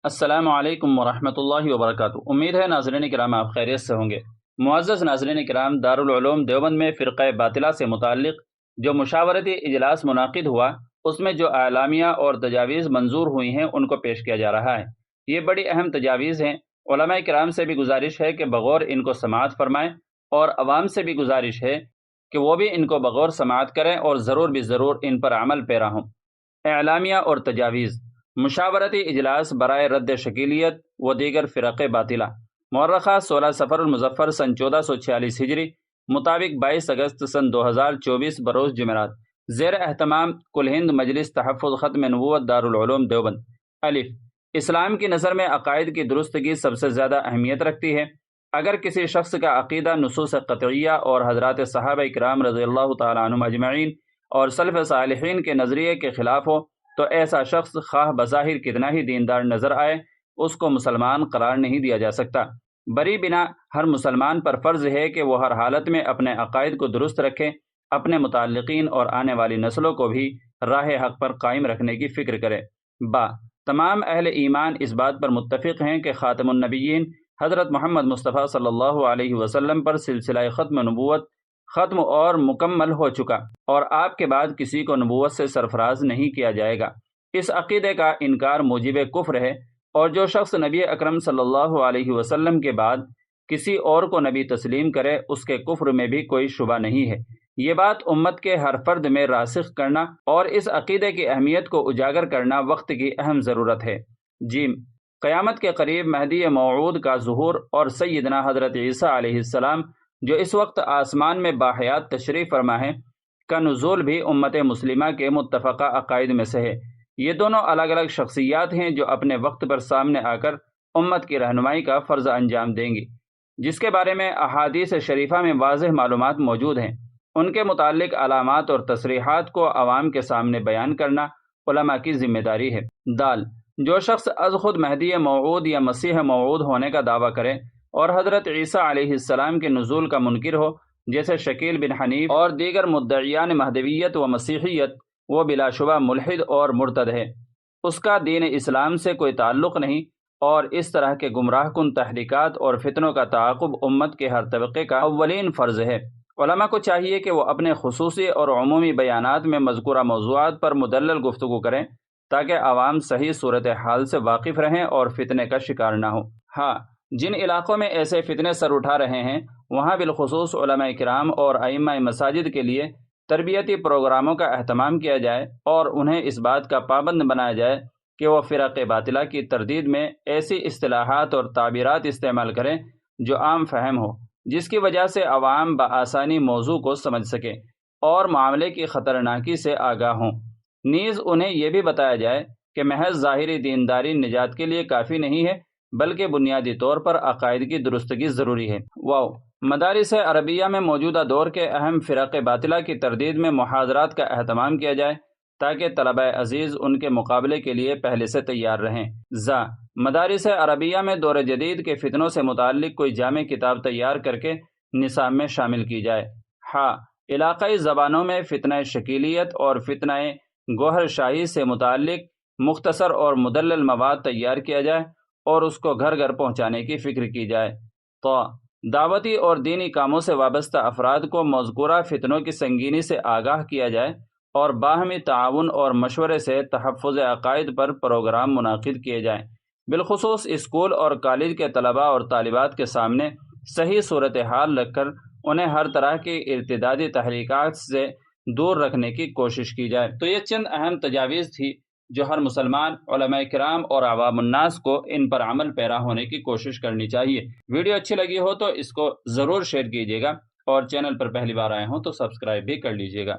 السلام علیکم ورحمۃ اللہ وبرکاتہ۔ امید ہے ناظرین کرام آپ خیریت سے ہوں گے۔ معزز ناظرین کرام، دارالعلوم دیوبند میں فرقہ باطلہ سے متعلق جو مشاورتی اجلاس منعقد ہوا، اس میں جو اعلامیہ اور تجاویز منظور ہوئی ہیں ان کو پیش کیا جا رہا ہے۔ یہ بڑی اہم تجاویز ہیں۔ علماء کرام سے بھی گزارش ہے کہ بغور ان کو سماعت فرمائیں، اور عوام سے بھی گزارش ہے کہ وہ بھی ان کو بغور سماعت کریں اور ضرور بھی ضرور ان پر عمل پیرا ہوں۔ اعلامیہ اور تجاویز: مشاورتی اجلاس برائے رد شکیلیت و دیگر فرق باطلہ، مورخہ 16 صفر المظفر سن 1446 ہجری، مطابق 22 اگست سن 2024 بروز جمعرات، زیر اہتمام کل ہند مجلس تحفظ ختم نبوت دارالعلوم دیوبند۔ الف، اسلام کی نظر میں عقائد کی درستگی سب سے زیادہ اہمیت رکھتی ہے۔ اگر کسی شخص کا عقیدہ نصوص قطعیہ اور حضرات صحابہ کرام رضی اللہ تعالیٰ عنہم اجمعین اور سلف صالحین کے نظریے کے خلاف ہو تو ایسا شخص خواہ بظاہر کتنا ہی دیندار نظر آئے، اس کو مسلمان قرار نہیں دیا جا سکتا۔ بری بنا ہر مسلمان پر فرض ہے کہ وہ ہر حالت میں اپنے عقائد کو درست رکھے، اپنے متعلقین اور آنے والی نسلوں کو بھی راہ حق پر قائم رکھنے کی فکر کرے۔ با، تمام اہل ایمان اس بات پر متفق ہیں کہ خاتم النبیین حضرت محمد مصطفیٰ صلی اللہ علیہ وسلم پر سلسلہ ختم نبوت ختم اور مکمل ہو چکا، اور آپ کے بعد کسی کو نبوت سے سرفراز نہیں کیا جائے گا۔ اس عقیدے کا انکار موجب کفر ہے، اور جو شخص نبی اکرم صلی اللہ علیہ وسلم کے بعد کسی اور کو نبی تسلیم کرے، اس کے کفر میں بھی کوئی شبہ نہیں ہے۔ یہ بات امت کے ہر فرد میں راسخ کرنا اور اس عقیدے کی اہمیت کو اجاگر کرنا وقت کی اہم ضرورت ہے۔ جیم، قیامت کے قریب مہدی موعود کا ظہور اور سیدنا حضرت عیسیٰ علیہ السلام جو اس وقت آسمان میں باحیات تشریف فرما ہے کا نزول بھی امت مسلمہ کے متفقہ عقائد میں سے ہے۔ یہ دونوں الگ الگ شخصیات ہیں جو اپنے وقت پر سامنے آ کر امت کی رہنمائی کا فرض انجام دیں گی، جس کے بارے میں احادیث شریفہ میں واضح معلومات موجود ہیں۔ ان کے متعلق علامات اور تصریحات کو عوام کے سامنے بیان کرنا علماء کی ذمہ داری ہے۔ دال، جو شخص از خود مہدی موعود یا مسیح موعود ہونے کا دعویٰ کرے اور حضرت عیسیٰ علیہ السلام کے نزول کا منکر ہو، جیسے شکیل بن حنیف اور دیگر مدعیان مہدویت و مسیحیت، وہ بلا شبہ ملحد اور مرتد ہے۔ اس کا دین اسلام سے کوئی تعلق نہیں، اور اس طرح کے گمراہ کن تحریکات اور فتنوں کا تعاقب امت کے ہر طبقے کا اولین فرض ہے۔ علماء کو چاہیے کہ وہ اپنے خصوصی اور عمومی بیانات میں مذکورہ موضوعات پر مدلل گفتگو کریں تاکہ عوام صحیح صورتحال سے واقف رہیں اور فتنے کا شکار نہ ہوں۔ ہاں، جن علاقوں میں ایسے فتنے سر اٹھا رہے ہیں وہاں بالخصوص علماء کرام اور ائمہ مساجد کے لیے تربیتی پروگراموں کا اہتمام کیا جائے اور انہیں اس بات کا پابند بنایا جائے کہ وہ فرق باطلہ کی تردید میں ایسی اصطلاحات اور تعبیرات استعمال کریں جو عام فہم ہو، جس کی وجہ سے عوام بآسانی موضوع کو سمجھ سکیں اور معاملے کی خطرناکی سے آگاہ ہوں۔ نیز انہیں یہ بھی بتایا جائے کہ محض ظاہری دینداری نجات کے لیے کافی نہیں ہے، بلکہ بنیادی طور پر عقائد کی درستگی ضروری ہے۔ واو، مدارس عربیہ میں موجودہ دور کے اہم فرق باطلہ کی تردید میں محاضرات کا اہتمام کیا جائے تاکہ طلبہ عزیز ان کے مقابلے کے لیے پہلے سے تیار رہیں۔ زا، مدارس عربیہ میں دور جدید کے فتنوں سے متعلق کوئی جامع کتاب تیار کر کے نصاب میں شامل کی جائے۔ ہا، علاقائی زبانوں میں فتنہ شکیلیت اور فتنہ گوہر شاہی سے متعلق مختصر اور مدلل مواد تیار کیا جائے اور اس کو گھر گھر پہنچانے کی فکر کی جائے۔ تو دعوتی اور دینی کاموں سے وابستہ افراد کو مذکورہ فتنوں کی سنگینی سے آگاہ کیا جائے اور باہمی تعاون اور مشورے سے تحفظ عقائد پر پروگرام منعقد کیے جائیں۔ بالخصوص اسکول اور کالج کے طلباء اور طالبات کے سامنے صحیح صورتحال رکھ کر انہیں ہر طرح کی ارتدادی تحریکات سے دور رکھنے کی کوشش کی جائے۔ تو یہ چند اہم تجاویز تھی جو ہر مسلمان، علماء کرام اور عوام الناس کو ان پر عمل پیرا ہونے کی کوشش کرنی چاہیے۔ ویڈیو اچھی لگی ہو تو اس کو ضرور شیئر کیجیے گا، اور چینل پر پہلی بار آئے ہوں تو سبسکرائب بھی کر لیجیے گا۔